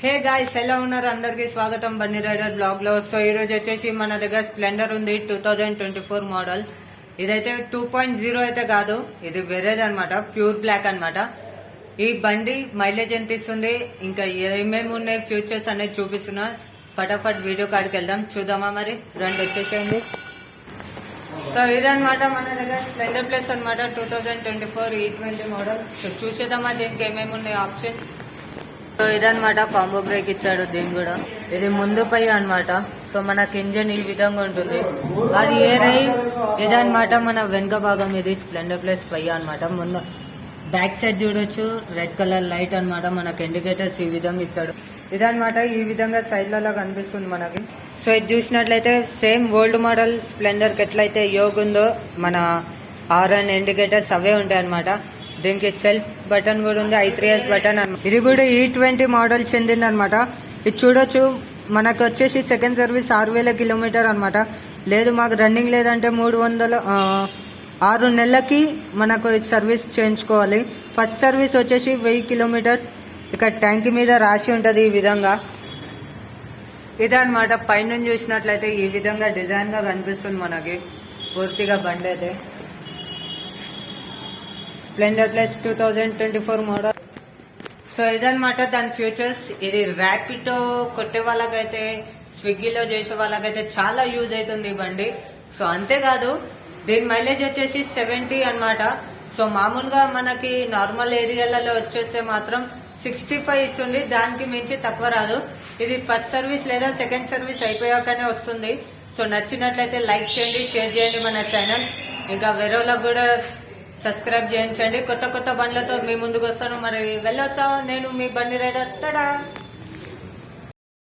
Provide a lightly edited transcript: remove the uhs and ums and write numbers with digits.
Hey guys, ఎలా ఉన్నారు? అందరికి స్వాగతం బన్నీ రైడర్ బ్లాగ్ లో. సో ఈ రోజు వచ్చేసి మన దగ్గర స్ప్లెండర్ ఉంది 2024 మోడల్. ఇదైతే 2.0 అయితే కాదు, ఇది వేరేది అనమాట, ప్యూర్ బ్లాక్ అన్నమాట. ఈ బండి మైలేజ్ ఎంత ఇస్తుంది, ఇంకా ఏమేమి ఉన్నాయి ఫ్యూచర్స్ అనేది చూపిస్తున్నా. ఫటాఫట్ వీడియో కాడికి వెళ్దాం, చూద్దామా? మరి రండి, వచ్చేసేయండి. సో ఇదన్నమాట మన దగ్గర స్ప్లెండర్ ప్లస్ అనమాట 2024 E20 మోడల్. సో చూసేద్దామా దీనికి ఏమేమి ఉన్నాయి ఆప్షన్. సో ఇదనమాట, కాంబో బ్రేక్ ఇచ్చాడు దీనికి కూడా. ఇది ముందు పై అనమాట. సో మనకి ఇంజన్ ఈ విధంగా ఉంటుంది, అది ఏరై ఇదనమాట మన వెనుక భాగం. ఇది స్ప్లెండర్ ప్లస్ పై అనమాట. ముందు బ్యాక్ సైడ్ చూడొచ్చు, రెడ్ కలర్ లైట్ అనమాట. మనకి ఇండికేటర్స్ ఈ విధంగా ఇచ్చాడు. ఇదనమాట, ఈ విధంగా సైడ్లలో కనిపిస్తుంది మనకి. సో ఇది చూసినట్లయితే సేమ్ ఓల్డ్ మోడల్ స్ప్లెండర్ కి ఎట్లయితే యోగ్ ఉందో మన హారన్ ఇండికేటర్స్ అవే ఉంటాయి అనమాట. దీనికి సెల్ఫ్ బటన్ కూడా ఉంది, I3S బటన్ అనమాట. ఇది కూడా E20 మోడల్ చెందింది అనమాట. ఇది చూడొచ్చు, మనకు వచ్చేసి సెకండ్ సర్వీస్ 6,000 కిలోమీటర్ అనమాట. లేదు మాకు రన్నింగ్ లేదంటే 6 నెలలకి మనకు సర్వీస్ చేయించుకోవాలి. ఫస్ట్ సర్వీస్ వచ్చేసి 1000 కిలోమీటర్స్. ఇక్కడ ట్యాంక్ మీద రాసి ఉంటది ఈ విధంగా. ఇదనమాట, పైనుంచి చూసినట్లయితే ఈ విధంగా డిజైన్ గా కనిపిస్తుంది మనకి పూర్తిగా బండి అయితే. Splendor plus 2024 model. సో ఇదనమాట దాని ఫ్యూచర్స్. ఇది ర్యాపిడో కొట్టే వాళ్ళకైతే, స్విగ్గీలో చేసే వాళ్ళకైతే చాలా యూజ్ అవుతుంది ఈ బండి. సో అంతేకాదు, దీని మైలేజ్ వచ్చేసి 70 అనమాట. సో మామూలుగా మనకి నార్మల్ ఏరియాలలో వచ్చేస్తే మాత్రం 65 ఇస్తుంది, దానికి మించి తక్కువ రాదు. ఇది ఫస్ట్ సర్వీస్ లేదా సెకండ్ సర్వీస్ అయిపోయాకనే వస్తుంది. సో నచ్చినట్లయితే లైక్ చేయండి, షేర్ చేయండి మన ఛానల్. ఇంకా వేరే వాళ్ళకి కూడా సబ్స్క్రైబ్ చేయించండి. కొత్త కొత్త బండ్లతో మీ ముందుకు వస్తాను. మరి వెళ్ళొస్తా, నేను మీ బండి రైడర్. టడా.